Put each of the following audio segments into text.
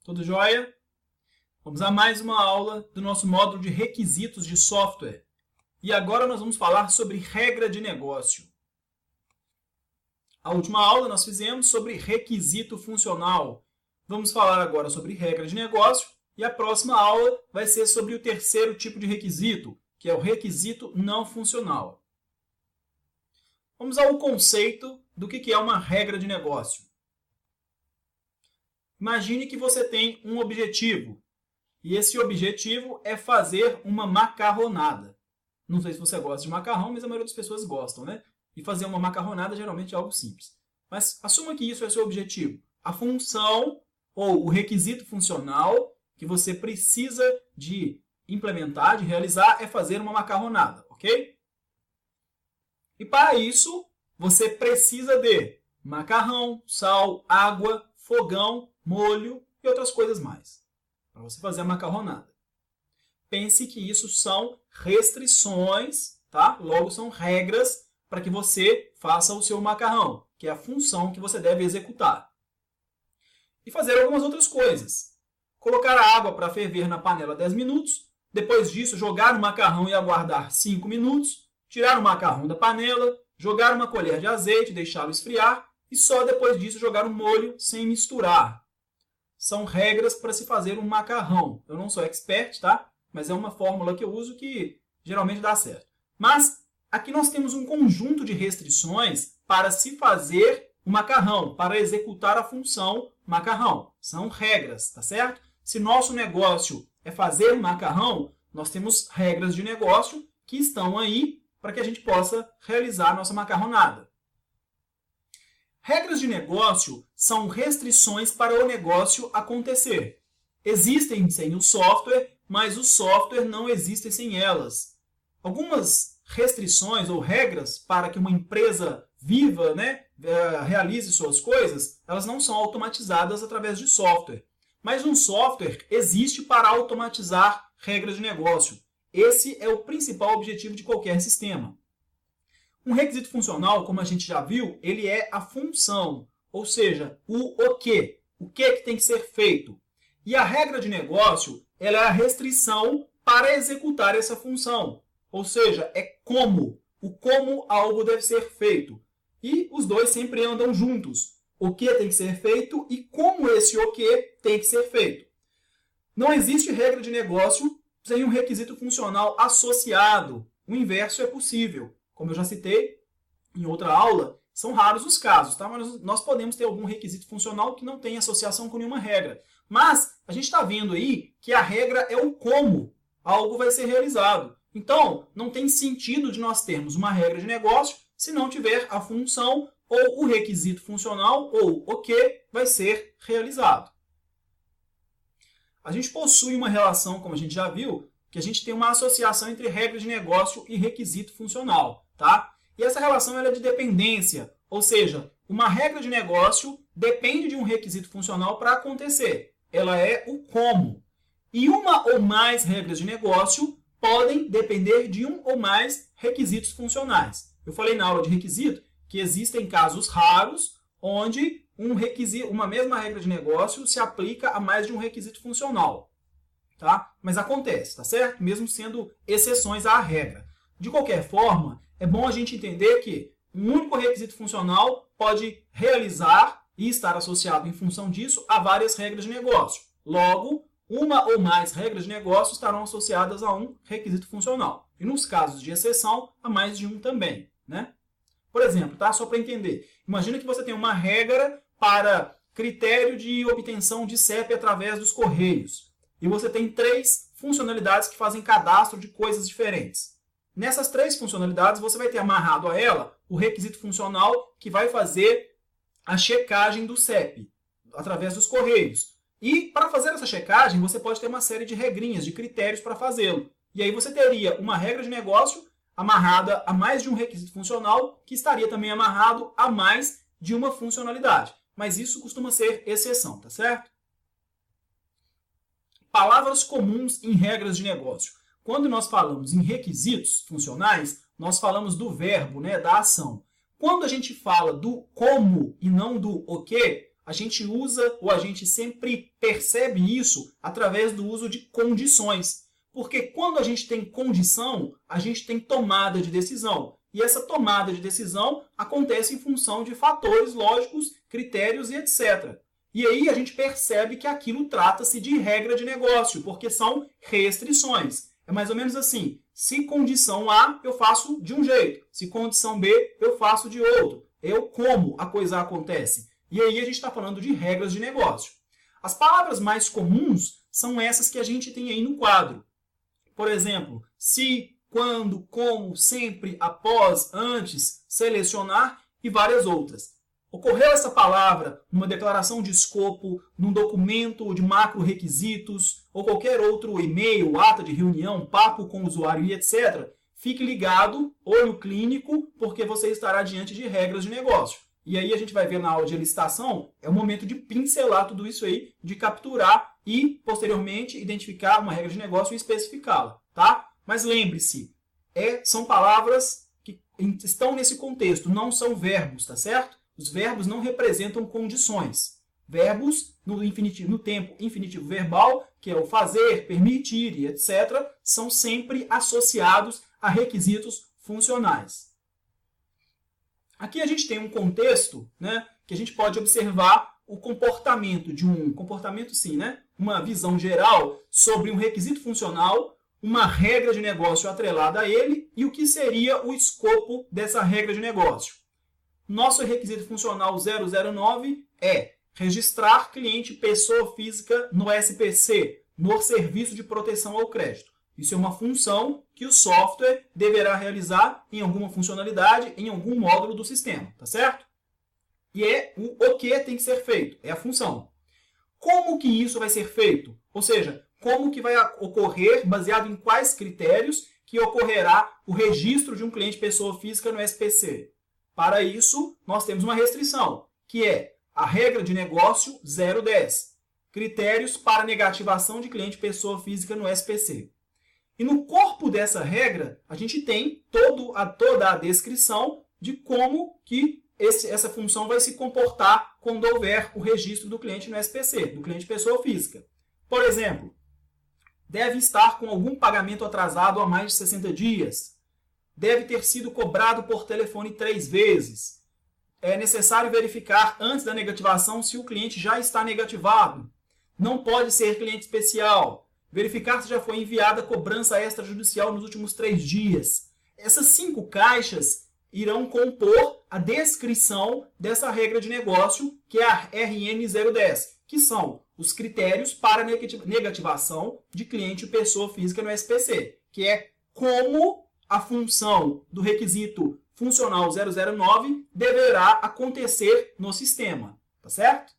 Tudo jóia? Vamos a mais uma aula do nosso módulo de requisitos de software. E agora nós vamos falar sobre regra de negócio. A última aula nós fizemos sobre requisito funcional. Vamos falar agora sobre regra de negócio e a próxima aula vai ser sobre o terceiro tipo de requisito, que é o requisito não funcional. Vamos ao conceito do que é uma regra de negócio. Imagine que você tem um objetivo, e esse objetivo é fazer uma macarronada. Não sei se você gosta de macarrão, mas a maioria das pessoas gostam, né? E fazer uma macarronada geralmente é algo simples. Mas assuma que isso é seu objetivo. A função ou o requisito funcional que você precisa de implementar, de realizar, é fazer uma macarronada, ok? E para isso, você precisa de macarrão, sal, água, fogão, molho e outras coisas mais, para você fazer a macarronada. Pense que isso são restrições, tá? Logo, são regras para que você faça o seu macarrão, que é a função que você deve executar. E fazer algumas outras coisas. Colocar a água para ferver na panela 10 minutos, depois disso jogar o macarrão e aguardar 5 minutos, tirar o macarrão da panela, jogar uma colher de azeite, deixá-lo esfriar e só depois disso jogar o molho sem misturar. São regras para se fazer um macarrão. Eu não sou expert, tá? Mas é uma fórmula que eu uso que geralmente dá certo. Mas aqui nós temos um conjunto de restrições para se fazer o macarrão, para executar a função macarrão. São regras, tá certo? Se nosso negócio é fazer macarrão, nós temos regras de negócio que estão aí para que a gente possa realizar a nossa macarronada. Regras de negócio são restrições para o negócio acontecer. Existem sem o software, mas o software não existe sem elas. Algumas restrições ou regras para que uma empresa viva, né, realize suas coisas, elas não são automatizadas através de software. Mas um software existe para automatizar regras de negócio. Esse é o principal objetivo de qualquer sistema. Um requisito funcional, como a gente já viu, ele é a função, ou seja, o quê. O que tem que ser feito. E a regra de negócio, ela é a restrição para executar essa função. Ou seja, é como. O como algo deve ser feito. E os dois sempre andam juntos. O que tem que ser feito e como esse o que tem que ser feito. Não existe regra de negócio sem um requisito funcional associado. O inverso é possível. Como eu já citei em outra aula, são raros os casos, tá? Mas nós podemos ter algum requisito funcional que não tem associação com nenhuma regra. Mas a gente está vendo aí que a regra é o como algo vai ser realizado. Então, não tem sentido de nós termos uma regra de negócio se não tiver a função ou o requisito funcional ou o que vai ser realizado. A gente possui uma relação, como a gente já viu, que a gente tem uma associação entre regra de negócio e requisito funcional, tá? E essa relação ela é de dependência, ou seja, uma regra de negócio depende de um requisito funcional para acontecer. Ela é o como. E uma ou mais regras de negócio podem depender de um ou mais requisitos funcionais. Eu falei na aula de requisito que existem casos raros onde uma mesma regra de negócio se aplica a mais de um requisito funcional. Tá? Mas acontece, tá certo? Mesmo sendo exceções à regra. De qualquer forma, é bom a gente entender que um único requisito funcional pode realizar e estar associado em função disso a várias regras de negócio. Logo, uma ou mais regras de negócio estarão associadas a um requisito funcional. E nos casos de exceção, a mais de um também, né? Por exemplo, tá? Só para entender. Imagina que você tem uma regra para critério de obtenção de CEP através dos correios. E você tem 3 funcionalidades que fazem cadastro de coisas diferentes. Nessas 3 funcionalidades, você vai ter amarrado a ela o requisito funcional que vai fazer a checagem do CEP através dos correios. E para fazer essa checagem, você pode ter uma série de regrinhas, de critérios para fazê-lo. E aí você teria uma regra de negócio amarrada a mais de um requisito funcional, que estaria também amarrado a mais de uma funcionalidade. Mas isso costuma ser exceção, tá certo? Palavras comuns em regras de negócio. Quando nós falamos em requisitos funcionais, nós falamos do verbo, né, da ação. Quando a gente fala do como e não do o que, a gente usa ou a gente sempre percebe isso através do uso de condições. Porque quando a gente tem condição, a gente tem tomada de decisão. E essa tomada de decisão acontece em função de fatores lógicos, critérios e etc. E aí a gente percebe que aquilo trata-se de regra de negócio, porque são restrições. É mais ou menos assim, se condição A, eu faço de um jeito. Se condição B, eu faço de outro. Como a coisa acontece. E aí a gente está falando de regras de negócio. As palavras mais comuns são essas que a gente tem aí no quadro. Por exemplo, se, quando, como, sempre, após, antes, selecionar e várias outras. Ocorreu essa palavra numa declaração de escopo, num documento de macro requisitos, ou qualquer outro e-mail, ata de reunião, papo com o usuário e etc., fique ligado, olho clínico, porque você estará diante de regras de negócio. E aí a gente vai ver na aula de licitação, é o momento de pincelar tudo isso aí, de capturar e, posteriormente, identificar uma regra de negócio e especificá-la, tá? Mas lembre-se, são palavras que estão nesse contexto, não são verbos, tá certo? Os verbos não representam condições. Verbos, no tempo infinitivo verbal, que é o fazer, permitir e etc., são sempre associados a requisitos funcionais. Aqui a gente tem um contexto, né, que a gente pode observar o comportamento de uma visão geral sobre um requisito funcional, uma regra de negócio atrelada a ele e o que seria o escopo dessa regra de negócio. Nosso requisito funcional 009 é registrar cliente pessoa física no SPC, no Serviço de Proteção ao Crédito. Isso é uma função que o software deverá realizar em alguma funcionalidade, em algum módulo do sistema, tá certo? E o que tem que ser feito, é a função. Como que isso vai ser feito? Ou seja, como que vai ocorrer, baseado em quais critérios que ocorrerá o registro de um cliente pessoa física no SPC? Para isso, nós temos uma restrição, que é a regra de negócio 010. Critérios para negativação de cliente pessoa física no SPC. E no corpo dessa regra, a gente tem toda a descrição de como que essa função vai se comportar quando houver o registro do cliente no SPC, do cliente pessoa física. Por exemplo, deve estar com algum pagamento atrasado há mais de 60 dias. Deve ter sido cobrado por telefone 3 vezes. É necessário verificar antes da negativação se o cliente já está negativado. Não pode ser cliente especial. Verificar se já foi enviada cobrança extrajudicial nos últimos 3 dias. Essas 5 caixas irão compor a descrição dessa regra de negócio, que é a RN 010, que são os critérios para negativação de cliente pessoa física no SPC, que é como a função do requisito funcional 009 deverá acontecer no sistema, tá certo?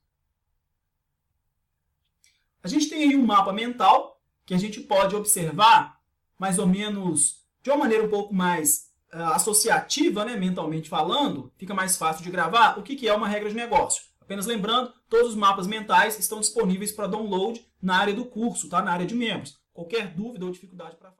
A gente tem aí um mapa mental que a gente pode observar mais ou menos de uma maneira um pouco mais associativa, né, mentalmente falando, fica mais fácil de gravar o que é uma regra de negócio. Apenas lembrando, todos os mapas mentais estão disponíveis para download na área do curso, tá? Na área de membros. Qualquer dúvida ou dificuldade para